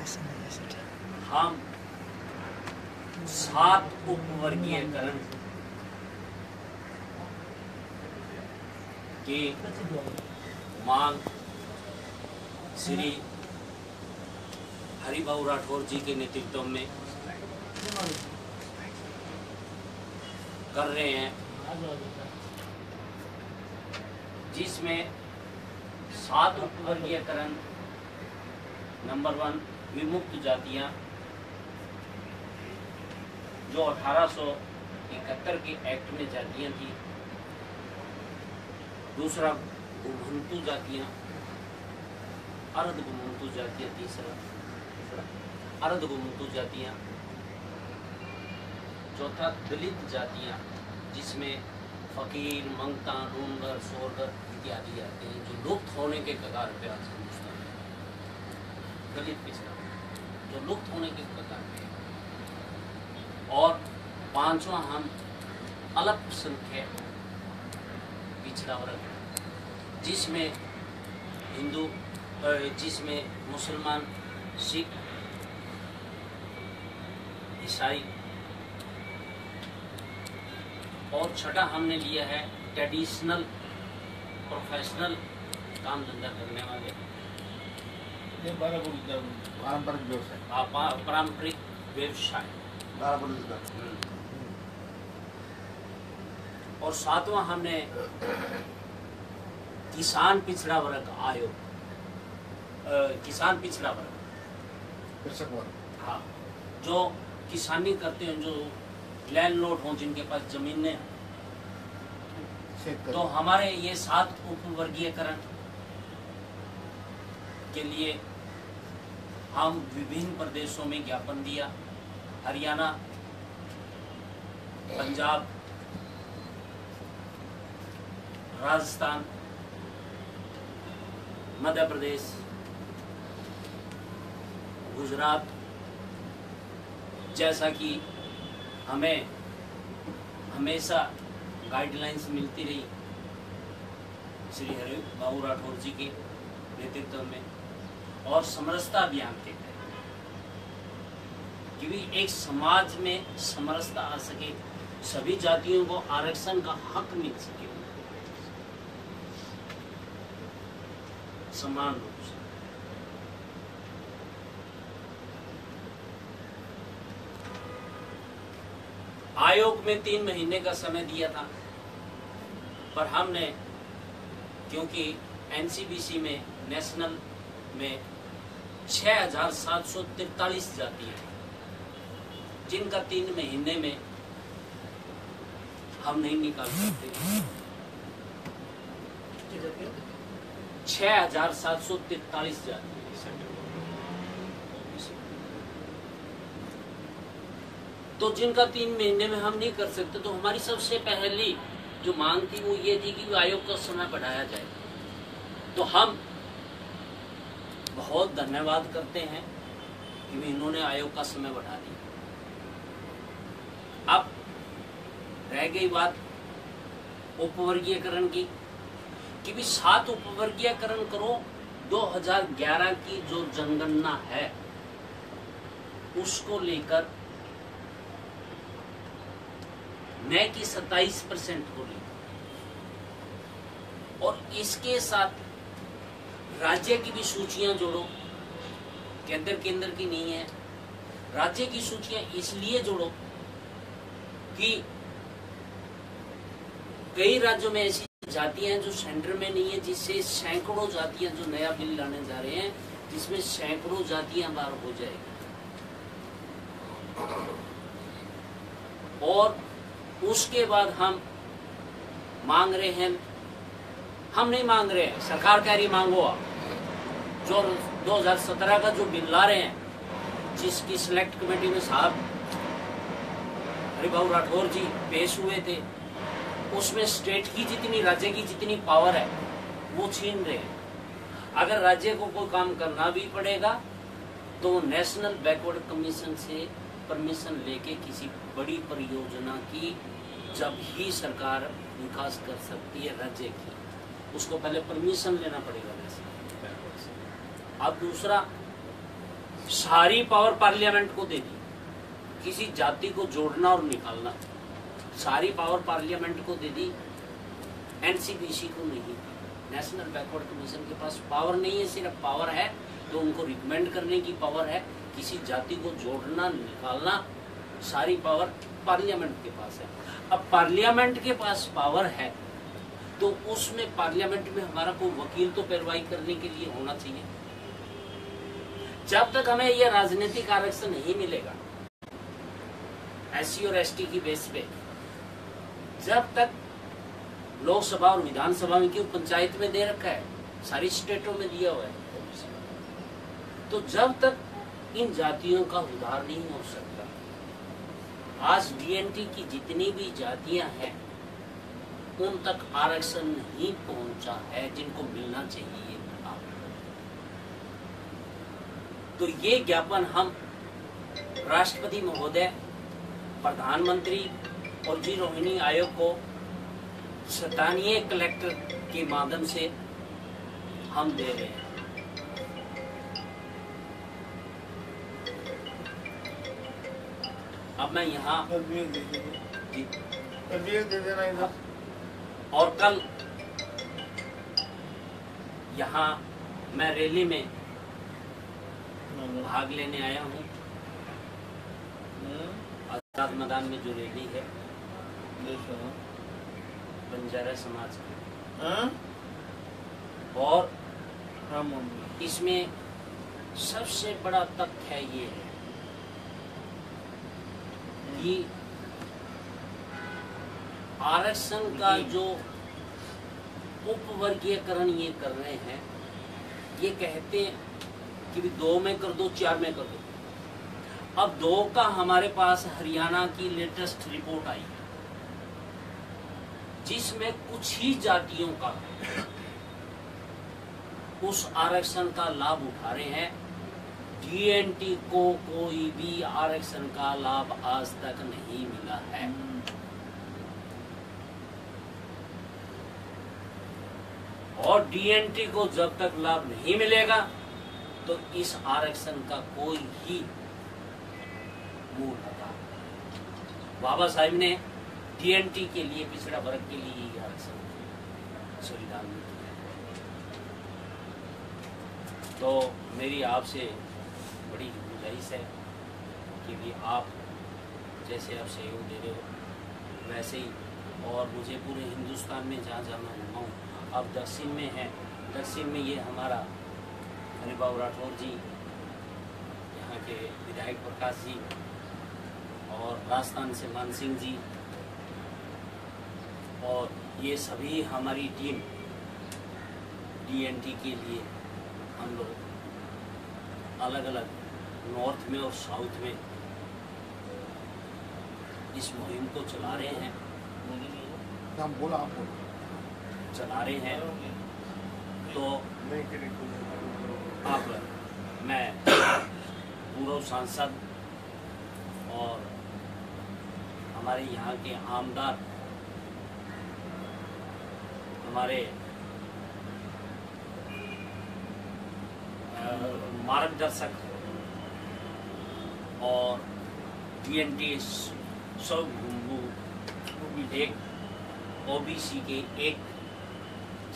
हम 7 उपवर्गीयकरण की मांग श्री हरिभाऊ राठौर जी के नेतृत्व में कर रहे हैं, जिसमें 7 उपवर्गीयकरण। नंबर 1 विमुक्त जातियां जो 1871 के एक्ट में जातियां थी। दूसरा घुमंतु जातियां, अर्ध घुमंतु जातियां। तीसरा अर्ध घुमंतु जातियां। चौथा दलित जातियां, जिसमें फकीर, मंगता, डूंगर, सोरगर इत्यादि आते हैं, जो लुप्त होने के कगार पे आज हिंदुस्तान में। दलित पिछड़ा जो लुप्त होने के कगार पे। और 5वां हम अल्पसंख्यक पिछड़ा वर्ग, जिसमें हिंदू, जिसमें मुसलमान, सिख, ईसाई। और छठा हमने लिया है ट्रेडिशनल, प्रोफेशनल काम धंधा करने वाले, पारंपरिक व्यवसाय। पारंपरिक व्यवसाय। और 7वां हमने किसान पिछड़ा वर्ग आयोग, किसान पिछड़ा वर्ग, कृषक वर्ग। हाँ, जो किसानी करते हैं, जो लैंडलॉर्ड हों, जिनके पास जमीनें। तो हमारे ये 7 उपवर्गीयकरण के लिए हम विभिन्न प्रदेशों में ज्ञापन दिया। हरियाणा, पंजाब, राजस्थान, मध्य प्रदेश, गुजरात। जैसा कि हमें हमेशा गाइडलाइंस मिलती रही श्री हरिभाऊ राठौर जी के नेतृत्व में, और समरसता अभियान के तहत, कि भी एक समाज में समरसता आ सके, सभी जातियों को आरक्षण का हक मिल सके समान रूप से। आयोग में 3 महीने का समय दिया था, पर हमने, क्योंकि एनसीबीसी में, नेशनल में 6743 जातियां हैं, जिनका 3 महीने में हम नहीं निकाल सकते। 6743 जातियां, तो जिनका 3 महीने में हम नहीं कर सकते, तो हमारी सबसे पहली जो मांग थी वो ये थी कि आयोग का समय बढ़ाया जाए। तो हम बहुत धन्यवाद करते हैं कि इन्होंने आयोग का समय बढ़ा दिया। अब रह गई बात उपवर्गीयकरण की, कि भी 7 उपवर्गीयकरण करो। 2011 की जो जनगणना है उसको लेकर नए की 27% को ली, और इसके साथ राज्य की भी सूचियां जोड़ो। केंद्र की नहीं है, राज्य की सूचियां इसलिए जोड़ो कि कई राज्यों में ऐसी जातियां हैं जो सेंटर में नहीं है, जिससे सैकड़ों जातियां, जो नया बिल लाने जा रहे हैं जिसमें सैकड़ों जातियां बाहर हो जाएगी। और उसके बाद हम मांग रहे हैं, हम नहीं मांग रहे हैं, सरकार कह रही मांगो आप, जो 2017 का जो बिल ला रहे हैं, जिसकी सिलेक्ट कमेटी में साहब हरिभाऊ राठौर जी पेश हुए थे, उसमें स्टेट की जितनी, राज्य की जितनी पावर है वो छीन रहे हैं। अगर राज्य को कोई काम करना भी पड़ेगा तो नेशनल बैकवर्ड कमीशन से परमिशन लेके किसी बड़ी परियोजना की जब ही सरकार विकास कर सकती है राज्य की, उसको पहले परमिशन लेना पड़ेगा नेशनल बैकवर्ड से। अब दूसरा, सारी पावर पार्लियामेंट को दे दी। किसी जाति को जोड़ना और निकालना सारी पावर पार्लियामेंट को दे दी, एनसीपीसी को नहीं दी। नेशनल बैकवर्ड कमीशन के पास पावर नहीं है, सिर्फ पावर है तो उनको रिकमेंड करने की पावर है। किसी जाति को जोड़ना निकालना सारी पावर पार्लियामेंट के पास है। अब पार्लियामेंट के पास पावर है तो उसमें पार्लियामेंट में हमारा कोई वकील तो पैरवाई करने के लिए होना चाहिए। जब तक हमें यह राजनीतिक आरक्षण नहीं मिलेगा एससी और एसटी की बेस पे, जब तक लोकसभा और विधानसभा में, क्यों पंचायत में दे रखा है, सारी स्टेटों में दिया हुआ है, तो जब तक इन जातियों का उद्धार नहीं हो सकता। आज डीएनटी की जितनी भी जातियां हैं उन तक आरक्षण नहीं पहुंचा है जिनको मिलना चाहिए था। तो ये ज्ञापन हम राष्ट्रपति महोदय, प्रधानमंत्री और जी रोहिणी आयोग को स्थानीय कलेक्टर के माध्यम से हम दे रहे हैं। अब मैं यहाँ दे देना इधर। और कल यहाँ मैं रैली में भाग लेने आया हूँ। आजाद मैदान में जो रैली है बंजारा समाज की, और इसमें सबसे बड़ा तथ्य ये है कि आरक्षण का जो उपवर्गीकरण ये कर रहे हैं, ये कहते हैं कि 2 में कर दो, 4 में कर दो। अब 2 का हमारे पास हरियाणा की लेटेस्ट रिपोर्ट आई जिसमें कुछ ही जातियों का उस आरक्षण का लाभ उठा रहे हैं। डीएनटी को कोई भी आरक्षण का लाभ आज तक नहीं मिला है। और डीएनटी को जब तक लाभ नहीं मिलेगा तो इस आरक्षण का कोई ही मूल होगा। बाबा साहब ने डीएनटी के लिए, पिछड़ा वर्ग के लिए ही आरक्षण संविधान में दिया। तो मेरी आपसे बड़ी गुजारिश है कि भी आप जैसे आप सहयोग दे रहे हो वैसे ही, और मुझे पूरे हिंदुस्तान में जहाँ जाना हूँ, अब दक्षिण में है, दक्षिण में ये हमारा हरिबाबू राठौर जी, यहाँ के विधायक प्रकाश जी, और राजस्थान से मान सिंह जी, और ये सभी हमारी टीम डीएनटी के लिए हम लोग अलग अलग नॉर्थ में और साउथ में इस मुहिम को चला रहे हैं। हम बोला आप बोला चला रहे हैं। तो अब मैं पूर्व सांसद और हमारे यहाँ के आमदार, हमारे मार्गदर्शक और डीएनटी एक ओबीसी के एक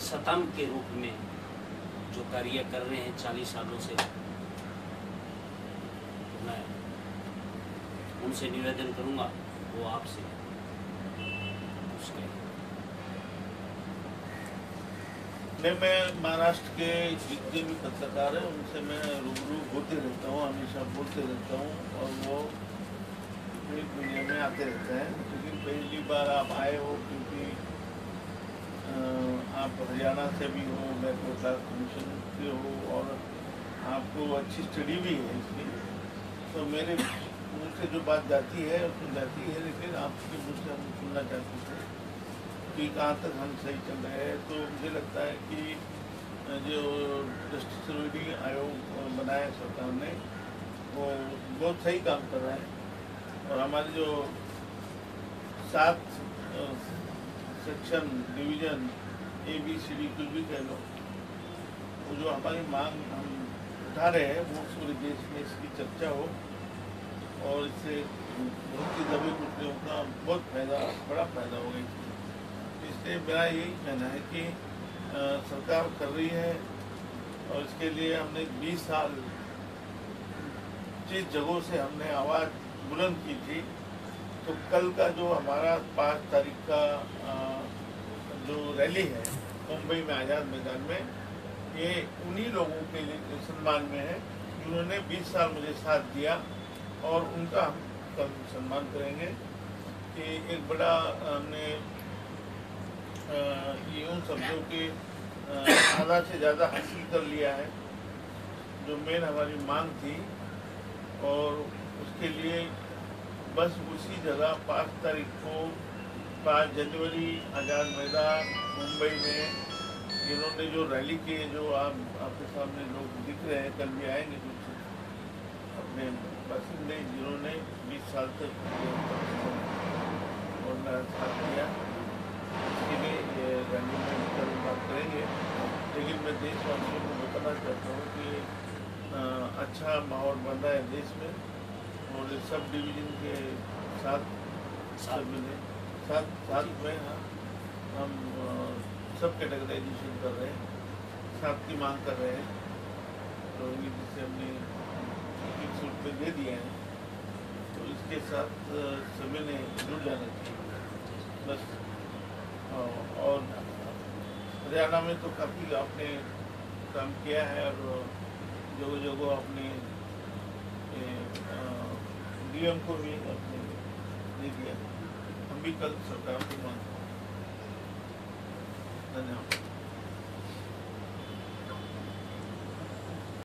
स्तंभ के रूप में जो कार्य कर रहे हैं 40 सालों से, मैं उनसे निवेदन करूंगा वो आपसे उसके मैं महाराष्ट्र के जितने भी पत्रकार हैं उनसे मैं रूबरू होते रहता हूँ, हमेशा बोलते रहता हूँ, और वो मीडिया में आते रहते हैं। लेकिन पहली बार आप आए हो क्योंकि आप हरियाणा से भी हो, बैकवर्ड क्लास कमीशन से हो, और आपको अच्छी स्टडी भी है इसलिए। तो मेरे मुँह से जो बात जाती है उसमें जाती है, लेकिन आपके मुँह से हम सुनना चाहते थे कि कहाँ तक हम सही चल रहे हैं। तो मुझे लगता है कि जो जस्टिस त्रिवेदी आयोग बनाया सरकार ने, वो बहुत सही काम कर रहा है। और हमारे जो 7 सेक्शन, डिवीज़न, ABCD कुछ भी कह लो, वो जो हमारी मांग हम उठा रहे हैं वो पूरे देश में इसकी चर्चा हो और इससे बहुत ही दबे कुचले का बहुत फायदा, बड़ा फायदा होगा इसमें। इसलिए मेरा यही कहना है कि सरकार कर रही है और इसके लिए हमने 20 साल जिस जगहों से हमने आवाज़ बुलंद की थी, तो कल का जो हमारा 5 तारीख का जो रैली है मुंबई में आज़ाद मैदान में, ये उन्हीं लोगों के लिए सम्मान में है जिन्होंने 20 साल मुझे साथ दिया और उनका हम कल सम्मान करेंगे कि एक बड़ा हमने यूँ समझो कि आधा से ज़्यादा हासिल कर लिया है जो मेन हमारी मांग थी। और उसके लिए बस उसी जगह 5 तारीख को 5 जनवरी आज़ाद मैदान मुंबई में इन्होंने जो रैली की, जो आपके सामने लोग दिख रहे हैं, कल भी आएंगे कुछ अपने बासिंदे जिन्होंने 20 साल तक और मेरा साथ दिया, इसके लिए ये रैली में कल बात करेंगे। लेकिन मैं देशवासियों को बताना चाहता हूँ कि अच्छा माहौल बन रहा है देश में और सब डिवीज़न के साथ में हम सब कैटेगराइजेशन कर रहे हैं, साथ की मांग कर रहे हैं, तो जिसे हमने एक सूट पे दे दिए हैं, तो इसके साथ सभी ने जुड़ जाना चाहिए बस। और हरियाणा में तो काफ़ी आपने काम किया है और जगह जगह अपने डीएम को भी अपने दे दिया। हम भी कल सरकार की मांग। धन्यवाद।